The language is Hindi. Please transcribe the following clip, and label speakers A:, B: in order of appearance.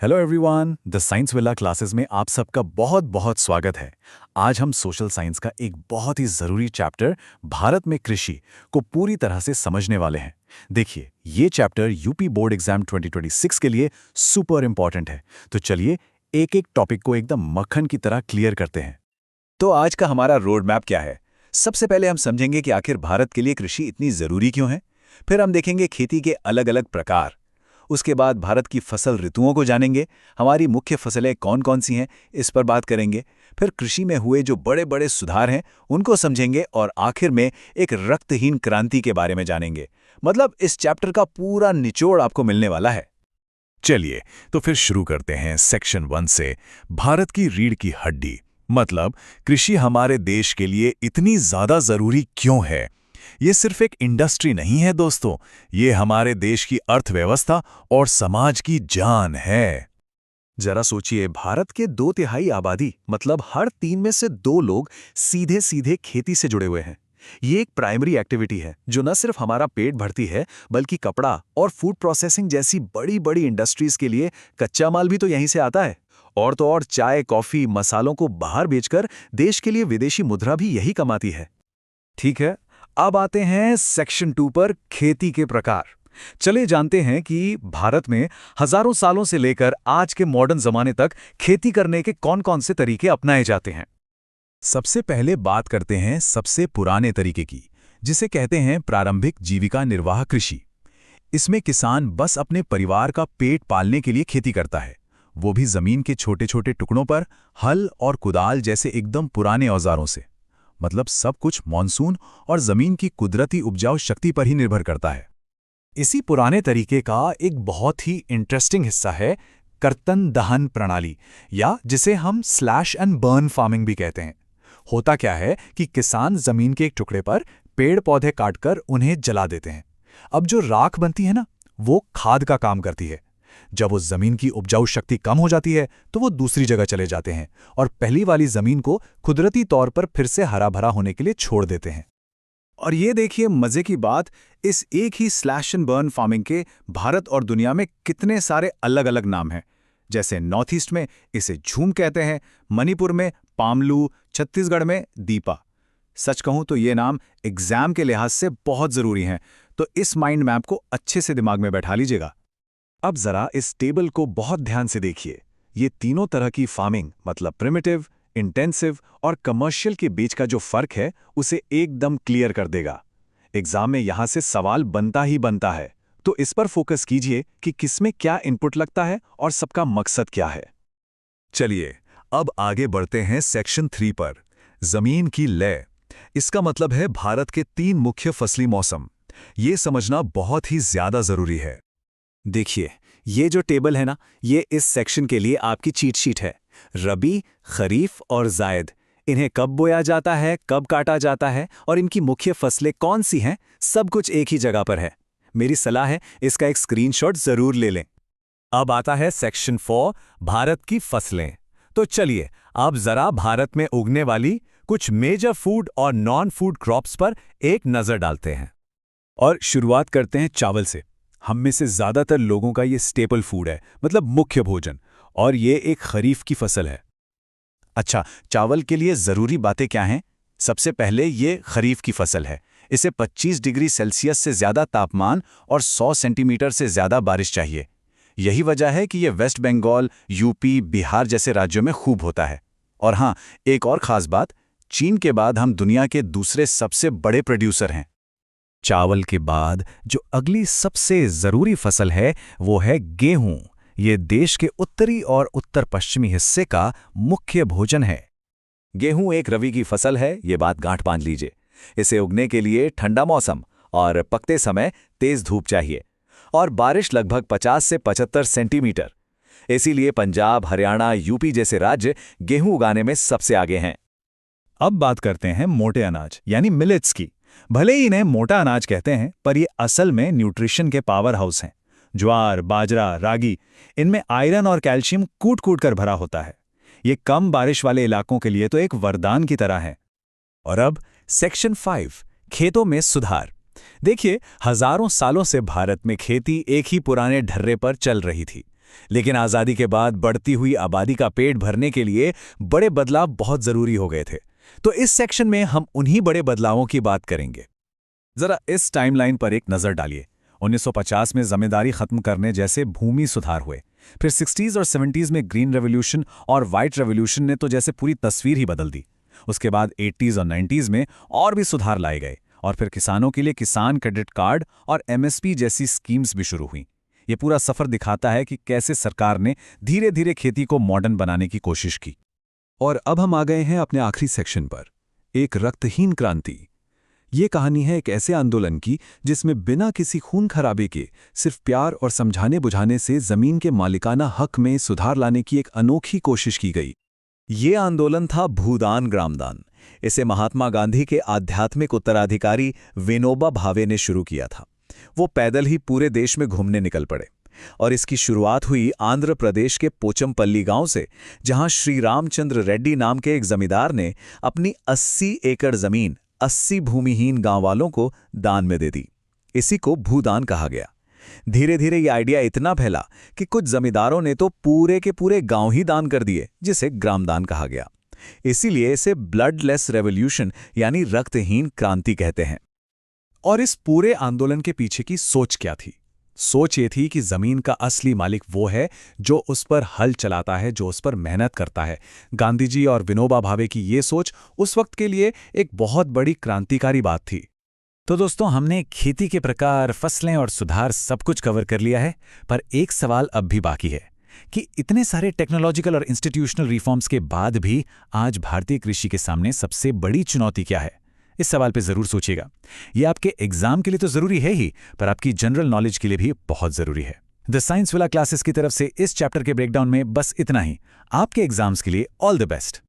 A: Hello everyone, the science villa classes में आप सबका बहुत बहुत स्वागत है। आज हम सोशल साइंस का एक बहुत ही ज़रूरी चैप्टर भारत में कृषि को पूरी तरह से समझने वाले हैं। देखिए, ये चैप्टर यूपी बोर्ड एग्जाम 2026 के लिए सुपर इंपॉर्टेंट है। तो चलिए एक एक टॉपिक को एकदम मक्खन की तरह क्लियर करते हैं।
B: तो आज का हमारा रोड मैप क्या है? सबसे पहले हम समझेंगे कि आखिर भारत के लिए कृषि इतनी जरूरी क्यों है। फिर हम देखेंगे खेती के अलग अलग प्रकार। उसके बाद भारत की फसल ऋतुओं को जानेंगे, हमारी मुख्य फसलें कौन कौन सी हैं इस पर बात करेंगे। फिर कृषि में हुए जो बड़े बड़े सुधार हैं उनको समझेंगे और आखिर में एक रक्तहीन क्रांति के बारे में जानेंगे। मतलब इस चैप्टर का पूरा निचोड़ आपको मिलने वाला है।
C: चलिए तो फिर शुरू करते हैं सेक्शन 1 से। भारत की रीढ़ की हड्डी मतलब कृषि हमारे देश के लिए इतनी ज्यादा जरूरी क्यों है। ये सिर्फ एक इंडस्ट्री नहीं है दोस्तों, ये हमारे देश की अर्थव्यवस्था और समाज की जान है।
A: जरा सोचिए, भारत के 2/3 आबादी मतलब हर 3 में से 2 लोग सीधे सीधे खेती से जुड़े हुए हैं। ये एक प्राइमरी एक्टिविटी है जो न सिर्फ हमारा पेट भरती है बल्कि कपड़ा और फूड प्रोसेसिंग जैसी बड़ी बड़ी इंडस्ट्रीज के लिए कच्चा माल भी तो यहीं से आता है। और तो और चाय, कॉफी, मसालों को बाहर बेचकर देश के लिए विदेशी मुद्रा भी यही कमाती है।
B: ठीक है, अब आते हैं सेक्शन 2 पर, खेती के प्रकार। चले जानते हैं कि भारत में हजारों सालों से लेकर आज के मॉडर्न जमाने तक खेती करने के कौन-कौन से तरीके अपनाए जाते हैं।
C: सबसे पहले बात करते हैं सबसे पुराने तरीके की, जिसे कहते हैं प्रारंभिक जीविका निर्वाह कृषि। इसमें किसान बस अपने परिवार का पेट पालने के लिए खेती करता है, वो भी जमीन के छोटे छोटे टुकड़ों पर, हल और कुदाल जैसे एकदम पुराने औजारों से। मतलब सब कुछ मॉनसून और जमीन की कुदरती उपजाऊ शक्ति पर ही निर्भर करता है।
B: इसी पुराने तरीके का एक बहुत ही इंटरेस्टिंग हिस्सा है कर्तन दहन प्रणाली, या जिसे हम स्लैश एंड बर्न फार्मिंग भी कहते हैं। होता क्या है कि किसान जमीन के एक टुकड़े पर पेड़ पौधे काटकर उन्हें जला देते हैं। अब जो राख बनती है ना, वो खाद का काम करती है। जब उस जमीन की उपजाऊ शक्ति कम हो जाती है तो वो दूसरी जगह चले जाते हैं और पहली वाली जमीन को कुदरती तौर पर फिर से हरा भरा होने के लिए छोड़ देते हैं।
A: और ये देखिए मजे की बात, इस एक ही स्लैश एंड बर्न फार्मिंग के भारत और दुनिया में कितने सारे अलग अलग नाम हैं। जैसे नॉर्थ ईस्ट में इसे झूम कहते हैं, मणिपुर में पामलू, छत्तीसगढ़ में दीपा। सच कहूं तो ये नाम एग्जाम के लिहाज से बहुत जरूरी हैं, तो इस माइंड मैप को अच्छे से दिमाग में बैठा लीजिएगा।
B: अब जरा इस टेबल को बहुत ध्यान से देखिए। ये तीनों तरह की फार्मिंग मतलब प्रिमिटिव, इंटेंसिव और कमर्शियल के बीच का जो फर्क है उसे एकदम क्लियर कर देगा। एग्जाम में यहां से सवाल बनता ही बनता है, तो इस पर फोकस कीजिए कि किसमें क्या इनपुट लगता है और सबका मकसद क्या है।
C: चलिए अब आगे बढ़ते हैं सेक्शन 3 पर, जमीन की लय। इसका मतलब है भारत के 3 मुख्य फसली मौसम। ये समझना बहुत ही ज्यादा जरूरी है।
B: देखिए, ये जो टेबल है ना, ये इस सेक्शन के लिए आपकी चीट शीट है। रबी, खरीफ और जायद, इन्हें कब बोया जाता है, कब काटा जाता है और इनकी मुख्य फसलें कौन सी हैं, सब कुछ एक ही जगह पर है। मेरी सलाह है इसका एक स्क्रीनशॉट जरूर ले लें। अब आता है सेक्शन 4, भारत की फसलें। तो चलिए अब जरा भारत में उगने वाली कुछ मेजर फूड और नॉन फूड क्रॉप्स पर एक नजर डालते हैं। और शुरुआत करते हैं चावल से। हम में से ज्यादातर लोगों का ये स्टेपल फूड है, मतलब मुख्य भोजन, और ये एक खरीफ की फसल है।
A: अच्छा, चावल के लिए जरूरी बातें क्या हैं? सबसे पहले ये खरीफ की फसल है। इसे 25 डिग्री सेल्सियस से ज्यादा तापमान और 100 सेंटीमीटर से ज्यादा बारिश चाहिए। यही वजह है कि ये वेस्ट बंगाल, यूपी, बिहार जैसे राज्यों में खूब होता है। और हाँ, एक और खास बात, चीन के बाद हम दुनिया के दूसरे सबसे बड़े प्रोड्यूसर हैं।
B: चावल के बाद जो अगली सबसे जरूरी फसल है वो है गेहूं। ये देश के उत्तरी और उत्तर पश्चिमी हिस्से का मुख्य भोजन है। गेहूं एक रबी की फसल है, ये बात गांठ बांध लीजिए। इसे उगने के लिए ठंडा मौसम और पकते समय तेज धूप चाहिए, और बारिश लगभग 50 से 75 सेंटीमीटर। इसीलिए पंजाब, हरियाणा, यूपी जैसे राज्य गेहूं उगाने में सबसे आगे हैं।
A: अब बात करते हैं मोटे अनाज यानी मिलेट्स की। भले ही इन्हें मोटा अनाज कहते हैं, पर ये असल में न्यूट्रिशन के पावर हाउस हैं। ज्वार, बाजरा, रागी, इनमें आयरन और कैल्शियम कूट कूट कर भरा होता है। ये कम बारिश वाले इलाकों के लिए तो एक वरदान की तरह है।
B: और अब सेक्शन 5, खेतों में सुधार। देखिए, हजारों सालों से भारत में खेती एक ही पुराने ढर्रे पर चल रही थी। लेकिन आज़ादी के बाद बढ़ती हुई आबादी का पेट भरने के लिए बड़े बदलाव बहुत ज़रूरी हो गए थे। तो इस सेक्शन में हम उन्हीं बड़े बदलावों की बात करेंगे।
C: जरा इस टाइमलाइन पर एक नज़र डालिए। 1950 में जमींदारी खत्म करने जैसे भूमि सुधार हुए। फिर 60s और 70s में ग्रीन रेवोल्यूशन और वाइट रेवोल्यूशन ने तो जैसे पूरी तस्वीर ही बदल दी। उसके बाद 80s और 90s में और भी सुधार लाए गए, और फिर किसानों के लिए किसान क्रेडिट कार्ड और MSP जैसी स्कीम्स भी शुरू हुई। ये पूरा सफ़र दिखाता है कि कैसे सरकार ने धीरे धीरे खेती को मॉडर्न बनाने की कोशिश की।
B: और अब हम आ गए हैं अपने आखिरी सेक्शन पर, एक रक्तहीन क्रांति। ये कहानी है एक ऐसे आंदोलन की जिसमें बिना किसी खून खराबे के सिर्फ प्यार और समझाने बुझाने से जमीन के मालिकाना हक में सुधार लाने की एक अनोखी कोशिश की गई। ये आंदोलन था भूदान ग्रामदान। इसे महात्मा गांधी के आध्यात्मिक उत्तराधिकारी विनोबा भावे ने शुरू किया था। वो पैदल ही पूरे देश में घूमने निकल पड़े, और इसकी शुरुआत हुई आंध्र प्रदेश के पोचमपल्ली गांव से, जहां श्री रामचंद्र रेड्डी नाम के एक जमींदार ने अपनी 80 एकड़ जमीन 80 भूमिहीन गांव वालों को दान में दे दी। इसी को भूदान कहा गया। धीरे धीरे ये आइडिया इतना फैला कि कुछ जमींदारों ने तो पूरे के पूरे गांव ही दान कर दिए, जिसे ग्रामदान कहा गया। इसीलिए इसे ब्लडलेस रेवोल्यूशन यानी रक्तहीन क्रांति कहते हैं।
C: और इस पूरे आंदोलन के पीछे की सोच क्या थी? सोच ये थी कि जमीन का असली मालिक वो है जो उस पर हल चलाता है, जो उस पर मेहनत करता है। गांधी जी और विनोबा भावे की ये सोच उस वक्त के लिए एक बहुत बड़ी क्रांतिकारी बात थी।
B: तो दोस्तों, हमने खेती के प्रकार, फसलें और सुधार सब कुछ कवर कर लिया है, पर एक सवाल अब भी बाकी है कि इतने सारे टेक्नोलॉजिकल और इंस्टीट्यूशनल रिफॉर्म्स के बाद भी आज भारतीय कृषि के सामने सबसे बड़ी चुनौती क्या है? इस सवाल पे जरूर सोचिएगा। ये आपके एग्जाम के लिए तो जरूरी है ही, पर आपकी जनरल नॉलेज के लिए भी बहुत जरूरी है। द साइंस विला क्लासेस की तरफ से इस चैप्टर के ब्रेकडाउन में बस इतना ही। आपके एग्जाम्स के लिए ऑल द बेस्ट।